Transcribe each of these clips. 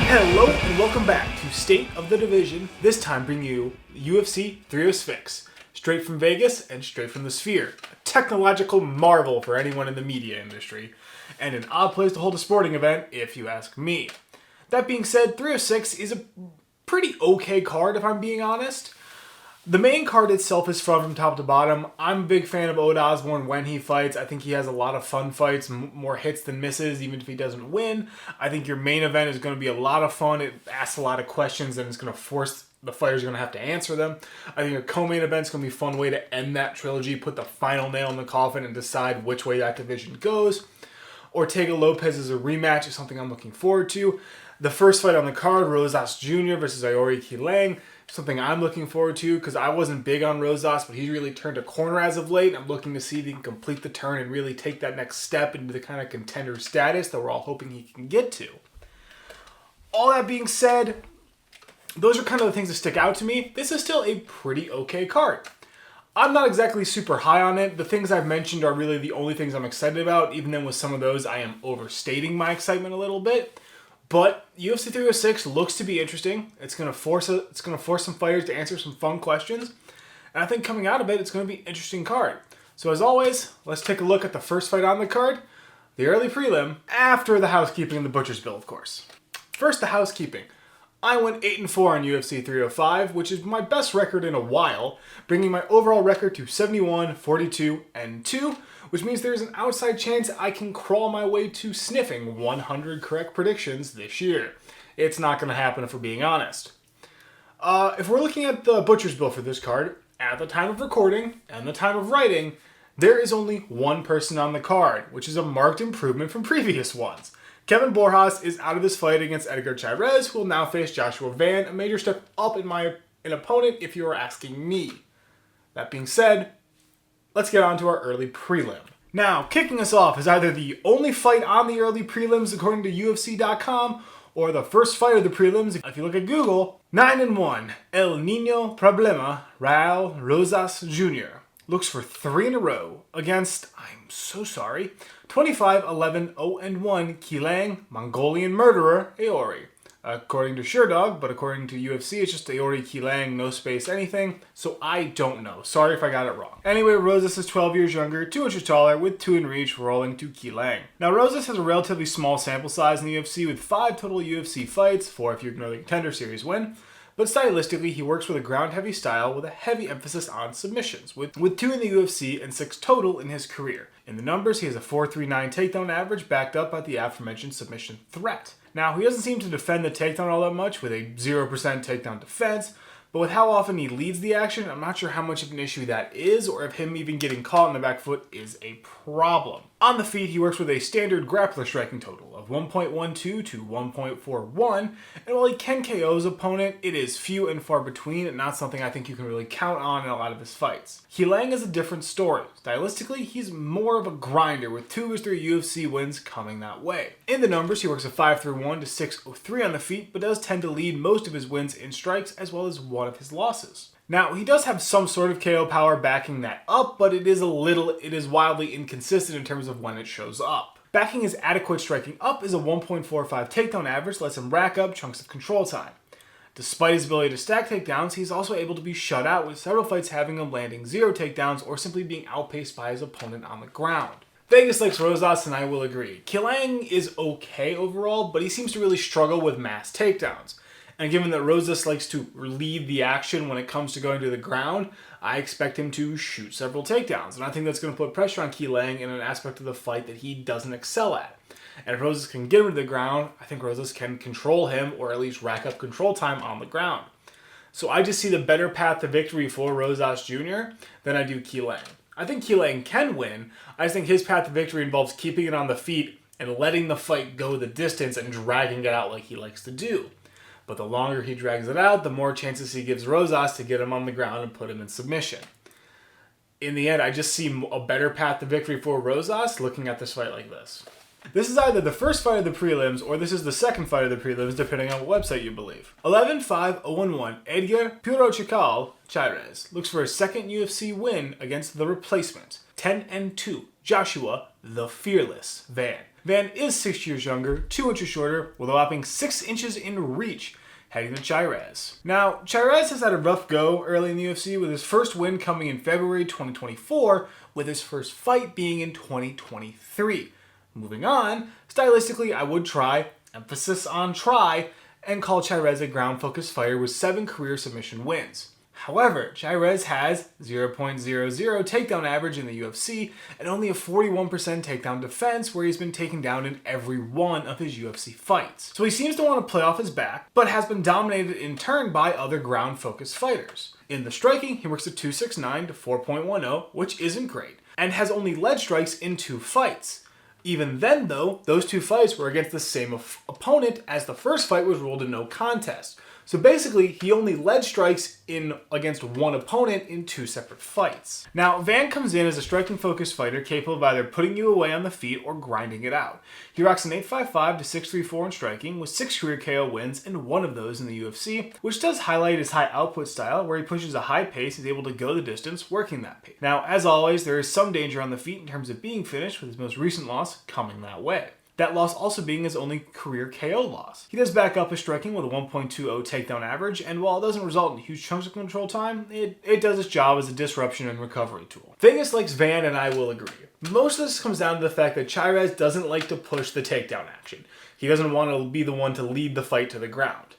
Hello and welcome back to State of the Division, this time bringing you UFC 306, straight from Vegas and straight from the Sphere. A technological marvel for anyone in the media industry, and an odd place to hold a sporting event if you ask me. That being said, 306 is a pretty okay card if I'm being honest. The main card itself is fun from top to bottom. I'm a big fan of Osbourne when he fights. I think he has a lot of fun fights, more hits than misses, even if he doesn't win. I think your main event is going to be a lot of fun. It asks a lot of questions and it's going to force the fighters going to have to answer them. I think a co-main event is going to be a fun way to end that trilogy, put the final nail in the coffin and decide which way that division goes. Ortega Lopes is a rematch, is something I'm looking forward to. The first fight on the card, Rosas Jr. versus Aori Qileng, something I'm looking forward to because I wasn't big on Rosas, but he's really turned a corner as of late. I'm looking to see if he can complete the turn and really take that next step into the kind of contender status that we're all hoping he can get to. All that being said, those are kind of the things that stick out to me. This is still a pretty okay card. I'm not exactly super high on it. The things I've mentioned are really the only things I'm excited about, even then with some of those I am overstating my excitement a little bit. But UFC 306 looks to be interesting. It's going to force some fighters to answer some fun questions. And I think coming out of it, it's going to be an interesting card. So as always, let's take a look at the first fight on the card, the early prelim, after the housekeeping and the butcher's bill, of course. First, the housekeeping. I went 8-4 on UFC 305, which is my best record in a while, bringing my overall record to 71, 42, and 2, which means there's an outside chance I can crawl my way to sniffing 100 correct predictions this year. It's not going to happen if we're being honest. If we're looking at the butcher's bill for this card, at the time of recording and the time of writing, there is only one person on the card, which is a marked improvement from previous ones. Kevin Borjas is out of this fight against Edgar Chairez, who will now face Joshua Van, a major step up in an opponent if you are asking me. That being said, let's get on to our early prelim. Now, kicking us off is either the only fight on the early prelims according to UFC.com, or the first fight of the prelims, if you look at Google, 9-1, El Niño Problema, Raul Rosas Jr. looks for 3 in a row against, I'm so sorry, 25-11, 0-1, Qileng, Mongolian murderer, Aori. According to SureDog, but according to UFC, it's just Aori Qileng, no space, anything. So I don't know. Sorry if I got it wrong. Anyway, Rosas is 12 years younger, 2 inches taller, with 2 in reach, rolling to Qileng. Now, Rosas has a relatively small sample size in the UFC, with 5 total UFC fights, 4 if you ignore the Contender Series win. But stylistically, he works with a ground-heavy style with a heavy emphasis on submissions, with 2 in the UFC and 6 total in his career. In the numbers, he has a 4.39 takedown average backed up by the aforementioned submission threat. Now, he doesn't seem to defend the takedown all that much with a 0% takedown defense, but with how often he leads the action, I'm not sure how much of an issue that is, or if him even getting caught in the back foot is a problem. On the feet, he works with a standard grappler striking total of 1.12 to 1.41, and while he can KO his opponent, it is few and far between and not something I think you can really count on in a lot of his fights. Qileng is a different story. Stylistically, he's more of a grinder, with 2 of his 3 UFC wins coming that way. In the numbers, he works a 5.31 to 6.03 on the feet, but does tend to lead most of his wins in strikes as well as one of his losses. Now, he does have some sort of KO power backing that up, but it is wildly inconsistent in terms of when it shows up. Backing his adequate striking up is a 1.45 takedown average, lets him rack up chunks of control time. Despite his ability to stack takedowns, he's also able to be shut out, with several fights having him landing 0 takedowns or simply being outpaced by his opponent on the ground. Vegas likes Rosas, and I will agree. Qileng is okay overall, but he seems to really struggle with mass takedowns. And given that Rosas likes to lead the action when it comes to going to the ground, I expect him to shoot several takedowns. And I think that's going to put pressure on Qileng in an aspect of the fight that he doesn't excel at. And if Rosas can get him to the ground, I think Rosas can control him or at least rack up control time on the ground. So I just see the better path to victory for Rosas Jr. than I do Qileng. I think Qileng can win. I just think his path to victory involves keeping it on the feet and letting the fight go the distance and dragging it out like he likes to do. But the longer he drags it out, the more chances he gives Rosas to get him on the ground and put him in submission. In the end, I just see a better path to victory for Rosas looking at this fight like this. This is either the first fight of the prelims or this is the second fight of the prelims, depending on what website you believe. 11-5, 0-1, Edgar Puro Chacal Chairez looks for his second UFC win against the replacement. 10-2, Joshua the fearless Van. Van is 6 years younger, 2 inches shorter, with a whopping 6 inches in reach, heading to Chairez. Now, Chairez has had a rough go early in the UFC, with his first win coming in February 2024, with his first fight being in 2023. Moving on, stylistically I would try, emphasis on try, and call Chairez a ground-focused fighter with 7 career submission wins. However, Chairez has 0.00 takedown average in the UFC and only a 41% takedown defense, where he's been taken down in every one of his UFC fights. So he seems to want to play off his back, but has been dominated in turn by other ground-focused fighters. In the striking, he works at 269 to 4.10, which isn't great, and has only led strikes in 2 fights. Even then, though, those 2 fights were against the same opponent, as the first fight was ruled a no contest. So basically, he only led strikes against one opponent in 2 separate fights. Now, Van comes in as a striking-focused fighter capable of either putting you away on the feet or grinding it out. He rocks an 8.55 to 6.34 in striking, with 6 career KO wins and 1 of those in the UFC, which does highlight his high output style, where he pushes a high pace and is able to go the distance working that pace. Now, as always, there is some danger on the feet in terms of being finished, with his most recent loss coming that way. That loss also being his only career KO loss. He does back up his striking with a 1.20 takedown average, and while it doesn't result in huge chunks of control time, it does its job as a disruption and recovery tool. Vegas likes Van, and I will agree. Most of this comes down to the fact that Chairez doesn't like to push the takedown action. He doesn't want to be the one to lead the fight to the ground,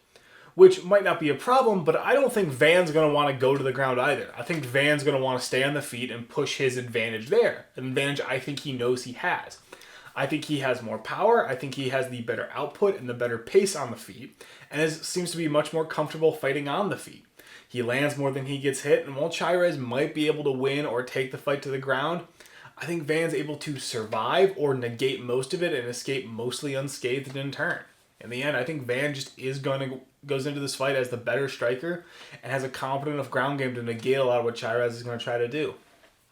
which might not be a problem, but I don't think Van's going to want to go to the ground either. I think Van's going to want to stay on the feet and push his advantage there, an advantage I think he knows he has. I think he has more power, I think he has the better output and the better pace on the feet, and seems to be much more comfortable fighting on the feet. He lands more than he gets hit, and while Chairez might be able to win or take the fight to the ground, I think Van's able to survive or negate most of it and escape mostly unscathed in turn. In the end, I think Van just goes into this fight as the better striker and has a competent enough ground game to negate a lot of what Chairez is going to try to do.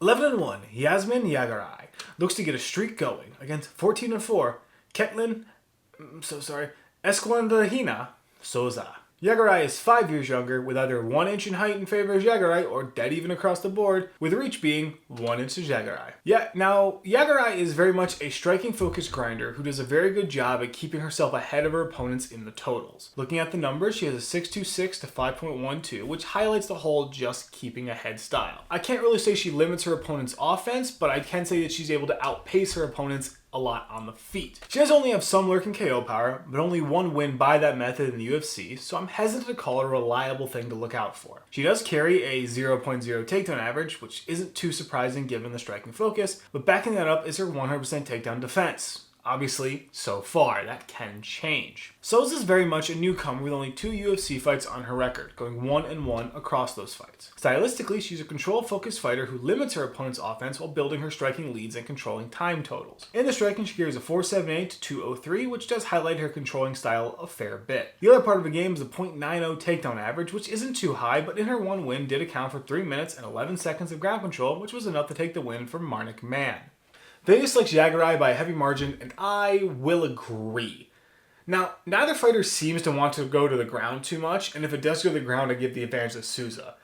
11-1, Yasmin Jauregui looks to get a streak going against 14-4, Esquandahina Souza. Jauregui is 5 years younger, with either 1 inch in height in favor of Jauregui or dead even across the board, with reach being 1 inch to Jauregui. Now, Jauregui is very much a striking-focused grinder who does a very good job at keeping herself ahead of her opponents in the totals. Looking at the numbers, she has a 6.26 to 5.12, which highlights the whole just keeping ahead style. I can't really say she limits her opponent's offense, but I can say that she's able to outpace her opponents a lot on the feet. She does only have some lurking KO power, but only 1 win by that method in the UFC, so I'm hesitant to call her a reliable thing to look out for. She does carry a 0.0 takedown average, which isn't too surprising given the striking focus, but backing that up is her 100% takedown defense. Obviously, so far, that can change. Souza is very much a newcomer with only 2 UFC fights on her record, going 1-1 across those fights. Stylistically, she's a control-focused fighter who limits her opponent's offense while building her striking leads and controlling time totals. In the striking, she carries a 4.78 to 2.03, which does highlight her controlling style a fair bit. The other part of the game is a 0.90 takedown average, which isn't too high, but in her 1 win did account for 3 minutes and 11 seconds of ground control, which was enough to take the win from Marnik Mann. Vegas likes Jauregui by a heavy margin, and I will agree. Now, neither fighter seems to want to go to the ground too much, and if it does go to the ground, I give the advantage to Souza.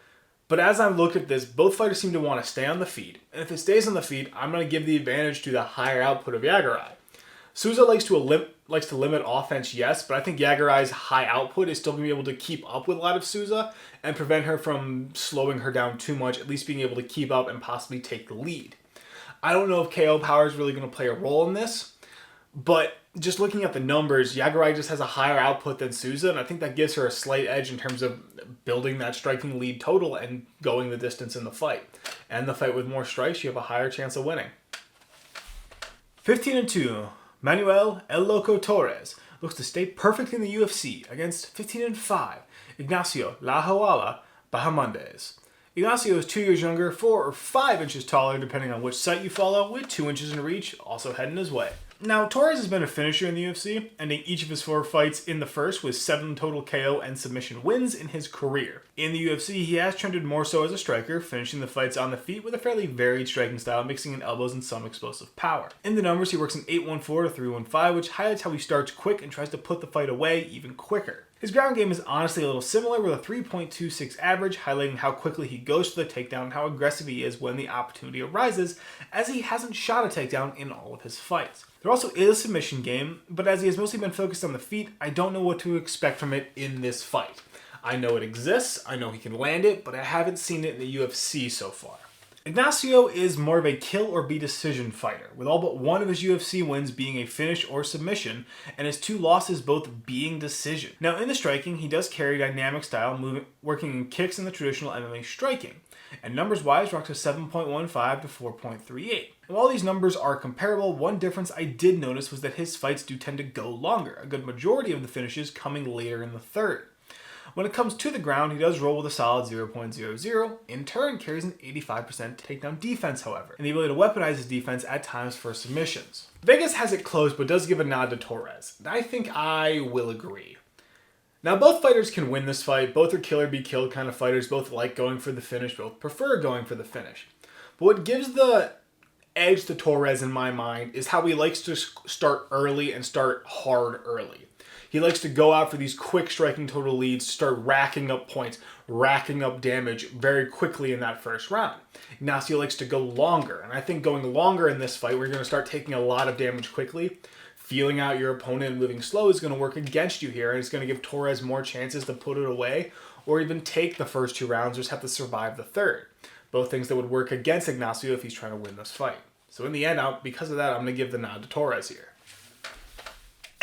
But as I've looked at this, both fighters seem to want to stay on the feet, and if it stays on the feet, I'm going to give the advantage to the higher output of Jauregui. Souza likes to limit offense, yes, but I think Jauregui's high output is still going to be able to keep up with a lot of Souza and prevent her from slowing her down too much, at least being able to keep up and possibly take the lead. I don't know if KO power is really going to play a role in this, but just looking at the numbers, Jauregui just has a higher output than Souza, and I think that gives her a slight edge in terms of building that striking lead total and going the distance in the fight. And the fight with more strikes, you have a higher chance of winning. 15-2, Manuel El Loco Torres looks to stay perfect in the UFC against 15-5, Ignacio La Joala Bahamondes. Ignacio is 2 years younger, 4 or 5 inches taller depending on which site you follow, with 2 inches in reach, also heading his way. Now, Torres has been a finisher in the UFC, ending each of his 4 fights in the first with 7 total KO and submission wins in his career. In the UFC, he has trended more so as a striker, finishing the fights on the feet with a fairly varied striking style, mixing in elbows and some explosive power. In the numbers, he works an 8.14 to 3.15, which highlights how he starts quick and tries to put the fight away even quicker. His ground game is honestly a little similar with a 3.26 average, highlighting how quickly he goes for the takedown and how aggressive he is when the opportunity arises, as he hasn't shot a takedown in all of his fights. There also is a submission game, but as he has mostly been focused on the feet, I don't know what to expect from it in this fight. I know it exists, I know he can land it, but I haven't seen it in the UFC so far. Ignacio is more of a kill or be decision fighter, with all but one of his UFC wins being a finish or submission, and his 2 losses both being decision. Now in the striking, he does carry dynamic style, working in kicks in the traditional MMA striking, and numbers wise rocks a 7.15 to 4.38. And while these numbers are comparable, one difference I did notice was that his fights do tend to go longer, a good majority of the finishes coming later in the third. When it comes to the ground, he does roll with a solid 0.00, in turn carries an 85% takedown defense, however, and the ability to weaponize his defense at times for submissions. Vegas has it close, but does give a nod to Torres, and I think I will agree. Now both fighters can win this fight, both are kill or be killed kind of fighters, both like going for the finish, both prefer going for the finish. But what gives the edge to Torres in my mind is how he likes to start early and start hard early. He likes to go out for these quick striking total leads, start racking up points, racking up damage very quickly in that first round. Ignacio likes to go longer, and I think going longer in this fight, we're going to start taking a lot of damage quickly. Feeling out your opponent and moving slow is going to work against you here, and it's going to give Torres more chances to put it away or even take the first 2 rounds, just have to survive the third. Both things that would work against Ignacio if he's trying to win this fight. So in the end, because of that, I'm going to give the nod to Torres here.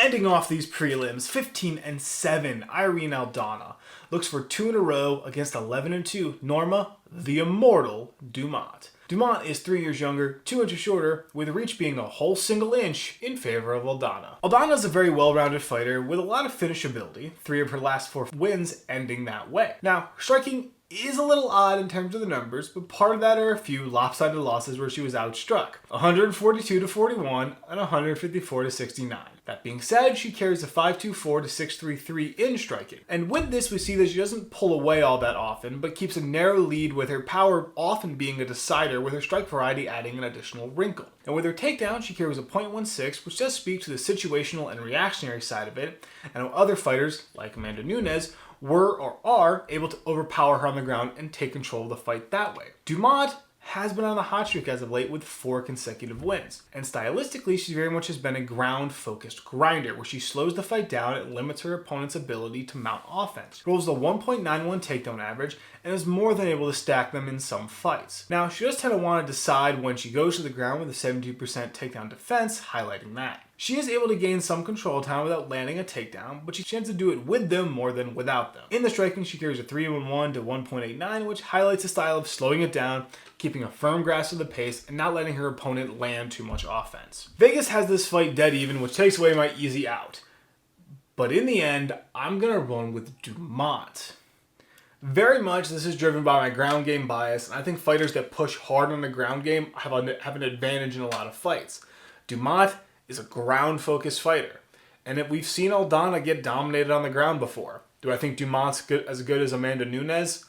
Ending off these prelims, 15-7, Irene Aldana looks for 2 in a row against 11-2, Norma, the immortal Dumont. Dumont is 3 years younger, 2 inches shorter, with reach being a whole single inch in favor of Aldana. Aldana is a very well-rounded fighter with a lot of finishability, 3 of her last 4 wins ending that way. Now, striking is a little odd in terms of the numbers, but part of that are a few lopsided losses where she was outstruck. 142-41 and 154-69. That being said, she carries a 5.24 to 6.33 in striking. And with this, we see that she doesn't pull away all that often, but keeps a narrow lead with her power often being a decider, with her strike variety adding an additional wrinkle. And with her takedown, she carries a 0.16, which does speak to the situational and reactionary side of it, and how other fighters, like Amanda Nunes, were or are able to overpower her on the ground and take control of the fight that way. Dumont has been on the hot streak as of late with 4 consecutive wins. And stylistically, she very much has been a ground-focused grinder, where she slows the fight down and limits her opponent's ability to mount offense. Rolls a 1.91 takedown average and is more than able to stack them in some fights. Now, she does tend to want to decide when she goes to the ground with a 72% takedown defense, highlighting that. She is able to gain some control time without landing a takedown, but she tends to do it with them more than without them. In the striking, she carries a 3.11 to 1.89, which highlights a style of slowing it down, keeping a firm grasp of the pace, and not letting her opponent land too much offense. Vegas has this fight dead even, which takes away my easy out. But in the end, I'm going to run with Dumont. Very much this is driven by my ground game bias, and I think fighters that push hard on the ground game have an advantage in a lot of fights. Dumont is a ground-focused fighter, and we've seen Aldana get dominated on the ground before. Do I think Dumont's as good as Amanda Nunes?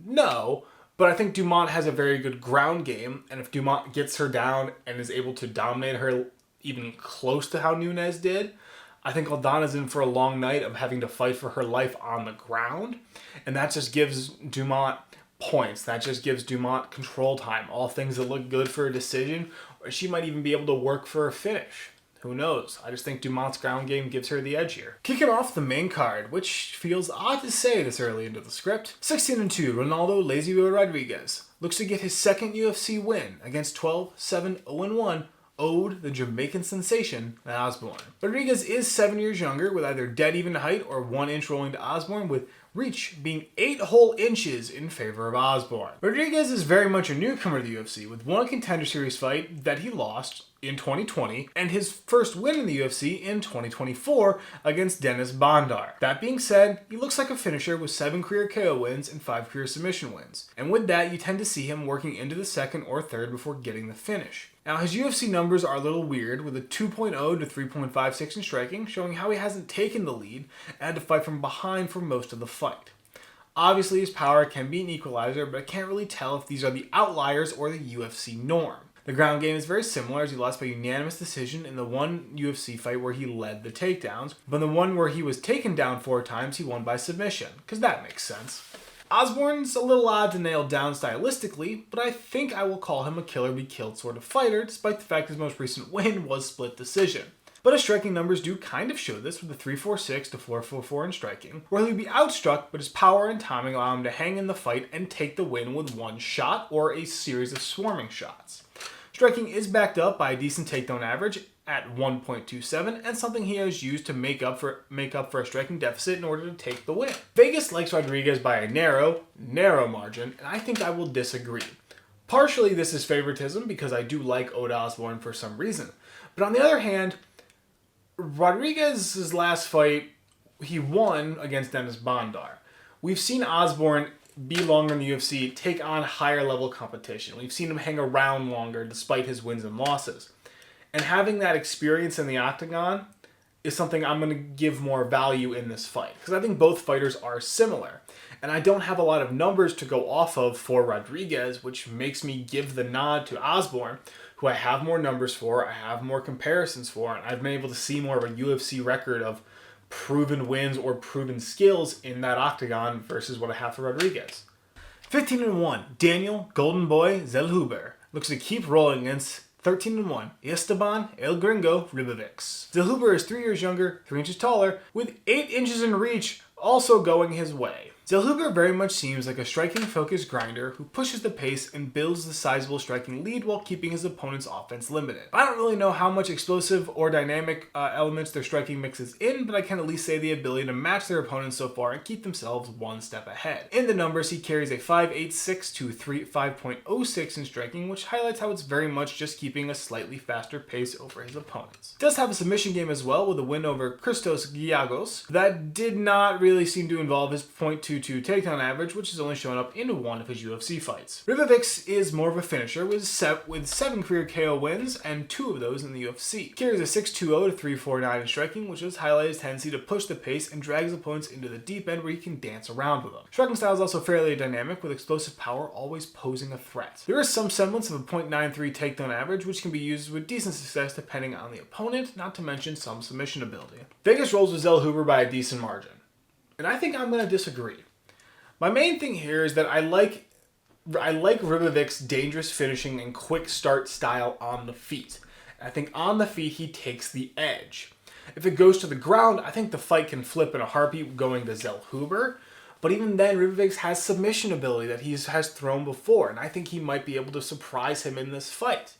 No, but I think Dumont has a very good ground game, and if Dumont gets her down and is able to dominate her even close to how Nunes did, I think Aldana's in for a long night of having to fight for her life on the ground, and that just gives Dumont points. That just gives Dumont control time, all things that look good for a decision, or she might even be able to work for a finish. Who knows? I just think Dumont's ground game gives her the edge here. Kicking off the main card, which feels odd to say this early into the script, 16-2, Ronaldo Lazio Rodriguez looks to get his 2nd UFC win against 12-7-0-1 owed the Jamaican sensation Osbourne. Rodriguez is 7 years younger, with either dead even height or 1 inch rolling to Osbourne, with reach being 8 whole inches in favor of Osbourne. Rodriguez is very much a newcomer to the UFC, with 1 Contender Series fight that he lost in 2020, and his first win in the UFC in 2024 against Dennis Bondar. That being said, he looks like a finisher with 7 career KO wins and 5 career submission wins. And with that, you tend to see him working into the 2nd or 3rd before getting the finish. Now, his UFC numbers are a little weird, with a 2.0 to 3.56 in striking, showing how he hasn't taken the lead and had to fight from behind for most of the fight. Obviously, his power can be an equalizer, but I can't really tell if these are the outliers or the UFC norm. The ground game is very similar, as he lost by unanimous decision in the one UFC fight where he led the takedowns, but in the one where he was taken down 4 times, he won by submission, because that makes sense. Osbourne's a little odd to nail down stylistically, but I think I will call him a killer be killed sort of fighter, despite the fact his most recent win was split decision. But his striking numbers do kind of show this, with a 3.46 to 4.44 in striking, where he'll be outstruck, but his power and timing allow him to hang in the fight and take the win with one shot or a series of swarming shots. Striking is backed up by a decent takedown average at 1.27, and something he has used to make up for a striking deficit in order to take the win. Vegas likes Rodriguez by a narrow margin, and I think I will disagree. Partially this is favoritism because I do like Osbourne for some reason, but on the other hand, Rodriguez's last fight, he won against Dennis Bondar. We've seen Osbourne be longer in the UFC, take on higher level competition. We've seen him hang around longer despite his wins and losses. And having that experience in the octagon is something I'm going to give more value in this fight, because I think both fighters are similar. And I don't have a lot of numbers to go off of for Rodriguez, which makes me give the nod to Osbourne, who I have more numbers for, I have more comparisons for, and I've been able to see more of a UFC record of proven wins or proven skills in that octagon versus what I have for Rodriguez. 15-1, Daniel Golden Boy Zellhuber looks to keep rolling against 13-1, Esteban El Gringo Ribovics. Zellhuber is 3 years younger, 3 inches taller, with 8 inches in reach, also going his way. Zellhuber very much seems like a striking-focused grinder who pushes the pace and builds the sizable striking lead while keeping his opponent's offense limited. I don't really know how much explosive or dynamic elements their striking mix is in, but I can at least say the ability to match their opponents so far and keep themselves one step ahead. In the numbers, he carries a 5.86 to 5.06 in striking, which highlights how it's very much just keeping a slightly faster pace over his opponents. He does have a submission game as well, with a win over Christos Giagos. That did not really seem to involve his .22 takedown average, which has only shown up in one of his UFC fights. Ribovics is more of a finisher with 7 career KO wins and 2 of those in the UFC. He carries a 6.20 to 3.49 in striking, which has highlighted his tendency to push the pace and drag his opponents into the deep end where he can dance around with them. Striking style is also fairly dynamic, with explosive power always posing a threat. There is some semblance of a .93 takedown average, which can be used with decent success depending on the opponent, not to mention some submission ability. Vegas rolls with Zellhuber by a decent margin, and I think I'm going to disagree. My main thing here is that I like Ribovics' dangerous finishing and quick start style on the feet. I think on the feet he takes the edge. If it goes to the ground, I think the fight can flip in a heartbeat going to Zellhuber. But even then, Ribovics has submission ability that he has thrown before, and I think he might be able to surprise him in this fight.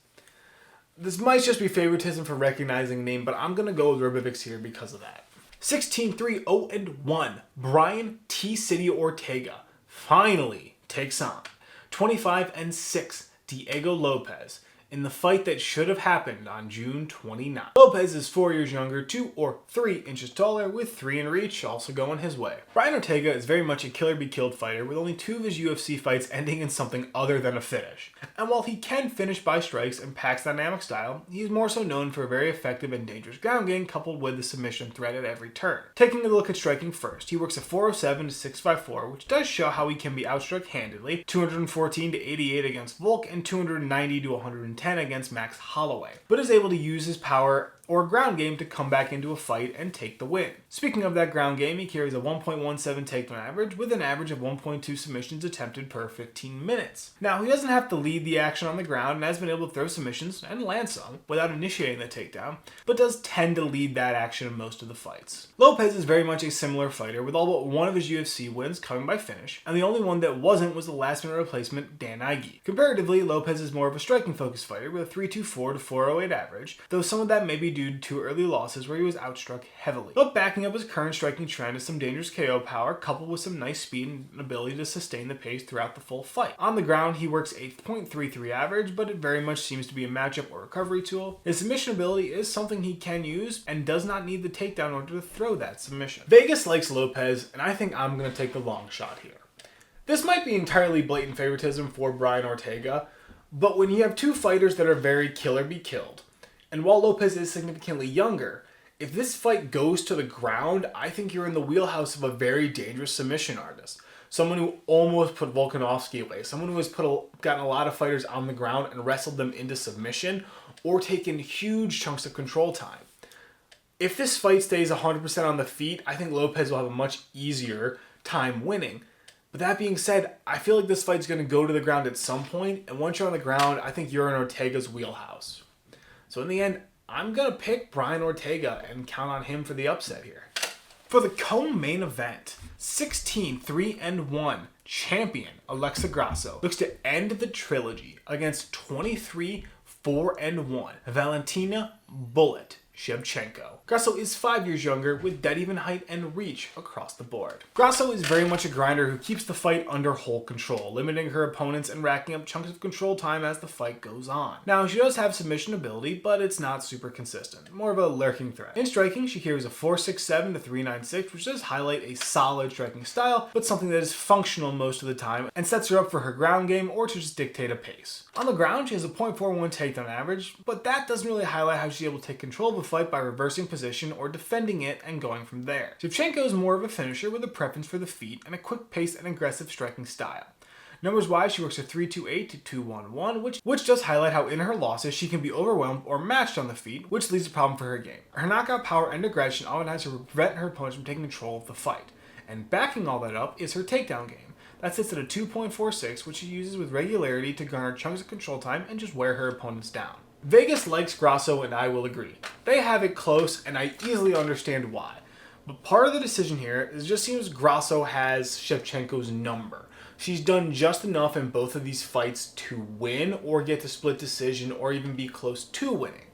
This might just be favoritism for recognizing name, but I'm going to go with Ribovics here because of that. 16-3-0-1, Brian T-City Ortega finally takes on 25-6, Diego Lopes in the fight that should have happened on June 29. Lopes is 4 years younger, 2 or 3 inches taller, with 3 in reach, also going his way. Brian Ortega is very much a killer be killed fighter, with only 2 of his UFC fights ending in something other than a finish. And while he can finish by strikes and packs dynamic style, he is more so known for a very effective and dangerous ground game coupled with the submission threat at every turn. Taking a look at striking first, he works a 407 to 654, which does show how he can be outstruck handedly, 214 to 88 against Volk, and 290 to 110 against Max Holloway, but is able to use his power or ground game to come back into a fight and take the win. Speaking of that ground game, he carries a 1.17 takedown average with an average of 1.2 submissions attempted per 15 minutes. Now, he doesn't have to lead the action on the ground and has been able to throw submissions and land some without initiating the takedown, but does tend to lead that action in most of the fights. Lopes is very much a similar fighter, with all but one of his UFC wins coming by finish, and the only one that wasn't was the last-minute replacement Dan Ige. Comparatively, Lopes is more of a striking-focused fighter with a 3.24 to 4.08 average, though some of that may be due to early losses where he was outstruck heavily. But backing up his current striking trend is some dangerous KO power coupled with some nice speed and an ability to sustain the pace throughout the full fight. On the ground, he works a .33 average, but it very much seems to be a matchup or recovery tool. His submission ability is something he can use and does not need the takedown in order to throw that submission. Vegas likes Lopes, and I think I'm going to take the long shot here. This might be entirely blatant favoritism for Brian Ortega, but when you have 2 fighters that are very kill or be killed, and while Lopes is significantly younger, if this fight goes to the ground, I think you're in the wheelhouse of a very dangerous submission artist. someone who almost put Volkanovski away, someone who has gotten a lot of fighters on the ground and wrestled them into submission or taken huge chunks of control time. If this fight stays 100% on the feet, I think Lopes will have a much easier time winning. But that being said, I feel like this fight's going to go to the ground at some point, and once you're on the ground, I think you're in Ortega's wheelhouse. So in the end, I'm going to pick Brian Ortega and count on him for the upset here. For the co-main event, 16-3-1 champion Alexa Grasso looks to end the trilogy against 23-4-1 Valentina Bullet Shevchenko. Grasso is 5 years younger with dead even height and reach across the board. Grasso is very much a grinder who keeps the fight under hold control, limiting her opponents and racking up chunks of control time as the fight goes on. Now, she does have submission ability, but it's not super consistent, more of a lurking threat. In striking, she carries a 4.67 to 3.96, which does highlight a solid striking style, but something that is functional most of the time and sets her up for her ground game or to just dictate a pace. On the ground, she has a 0.41 takedown average, but that doesn't really highlight how she's able to take control of a fight by reversing position or defending it and going from there. Shevchenko is more of a finisher with a preference for the feet and a quick pace and aggressive striking style. Numbers-wise, she works a 3.28 to 2.11, which does highlight how in her losses she can be overwhelmed or matched on the feet, which leaves a problem for her game. Her knockout power and aggression oftentimes prevent her opponents from taking control of the fight. And backing all that up is her takedown game. That sits at a 2.46, which she uses with regularity to garner chunks of control time and just wear her opponents down. Vegas likes Grasso, and I will agree. They have it close, and I easily understand why. But part of the decision here is it just seems Grasso has Shevchenko's number. She's done just enough in both of these fights to win or get to split decision or even be close to winning.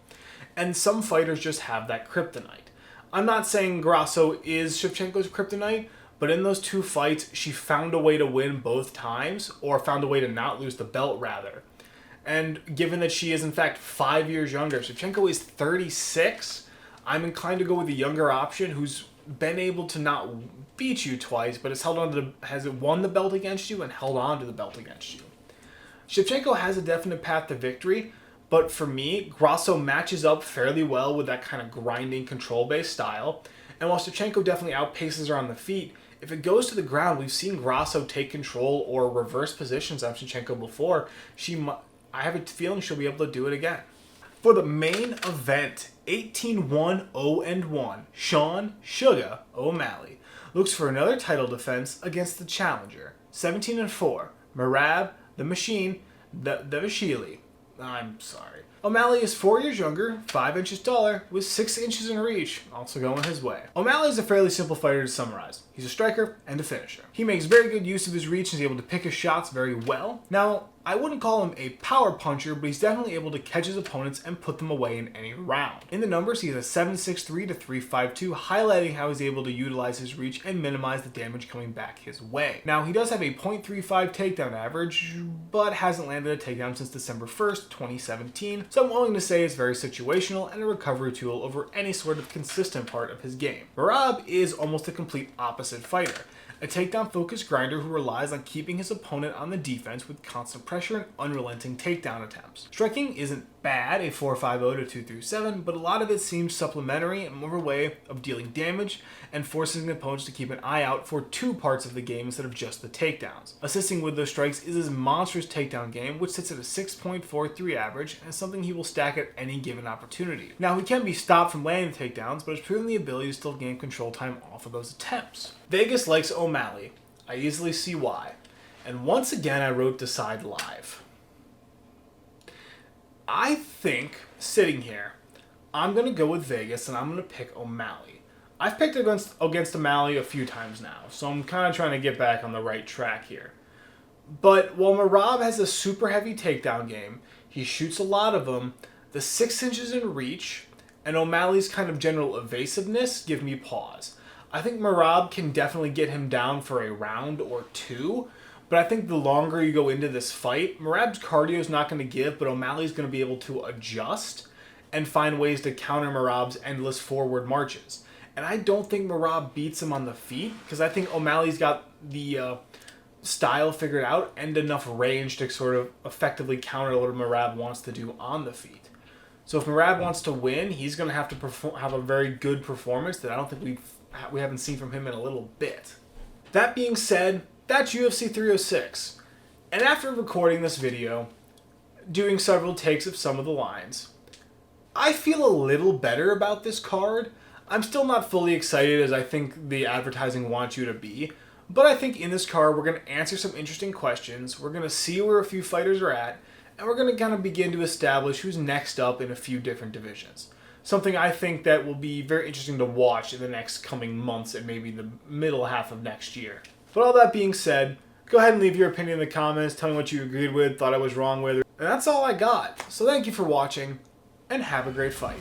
And some fighters just have that kryptonite. I'm not saying Grasso is Shevchenko's kryptonite, but in those two fights, she found a way to win both times, or found a way to not lose the belt, rather. And given that she is, in fact, 5 years younger, Shevchenko is 36, I'm inclined to go with the younger option who's been able to not beat you twice, but has won the belt against you and held on to the belt against you. Shevchenko has a definite path to victory, but for me, Grasso matches up fairly well with that kind of grinding, control-based style. And while Shevchenko definitely outpaces her on the feet, if it goes to the ground, we've seen Grasso take control or reverse positions on Shevchenko before. I have a feeling she'll be able to do it again. For the main event, 18-1-0-1, Sean Sugar O'Malley looks for another title defense against the challenger, 17-4, Merab the Machine Dvalishvili. I'm sorry. O'Malley is 4 years younger, 5 inches taller, with 6 inches in reach, also going his way. O'Malley is a fairly simple fighter to summarize. He's a striker and a finisher. He makes very good use of his reach and is able to pick his shots very well. Now, I wouldn't call him a power puncher, but he's definitely able to catch his opponents and put them away in any round. In the numbers, he has a 7.63 to 3.52, highlighting how he's able to utilize his reach and minimize the damage coming back his way. Now, he does have a 0.35 takedown average, but hasn't landed a takedown since December 1st, 2017, so I'm willing to say it's very situational and a recovery tool over any sort of consistent part of his game. Merab is almost a complete opposite fighter. A takedown-focused grinder who relies on keeping his opponent on the defense with constant pressure and unrelenting takedown attempts. Striking isn't bad, a 4.50 to 2.37, but a lot of it seems supplementary and more of a way of dealing damage and forcing the opponents to keep an eye out for two parts of the game instead of just the takedowns. Assisting with those strikes is his monstrous takedown game, which sits at a 6.43 average and is something he will stack at any given opportunity. Now, he can be stopped from landing the takedowns, but has proven the ability to still gain control time off of those attempts. Vegas likes O'Malley. I easily see why. And once again, I wrote Decide Live. I think, sitting here, I'm going to go with Vegas and I'm going to pick O'Malley. I've picked against O'Malley a few times now, so I'm kind of trying to get back on the right track here. But while Merab has a super heavy takedown game, he shoots a lot of them, the 6 inches in reach, and O'Malley's kind of general evasiveness give me pause. I think Merab can definitely get him down for a round or two, but I think the longer you go into this fight, Merab's cardio is not going to give, but O'Malley's going to be able to adjust and find ways to counter Merab's endless forward marches. And I don't think Merab beats him on the feet, because I think O'Malley's got the style figured out and enough range to sort of effectively counter what Merab wants to do on the feet. So if Merab wants to win, he's going to have to have a very good performance that I don't think we haven't seen from him in a little bit. That being said, that's UFC 306. And after recording this video, doing several takes of some of the lines, I feel a little better about this card. I'm still not fully excited as I think the advertising wants you to be, but I think in this card we're going to answer some interesting questions, we're going to see where a few fighters are at, and we're going to kind of begin to establish who's next up in a few different divisions. Something I think that will be very interesting to watch in the next coming months and maybe the middle half of next year. But all that being said, go ahead and leave your opinion in the comments, tell me what you agreed with, thought I was wrong with, and that's all I got. So thank you for watching, and have a great fight.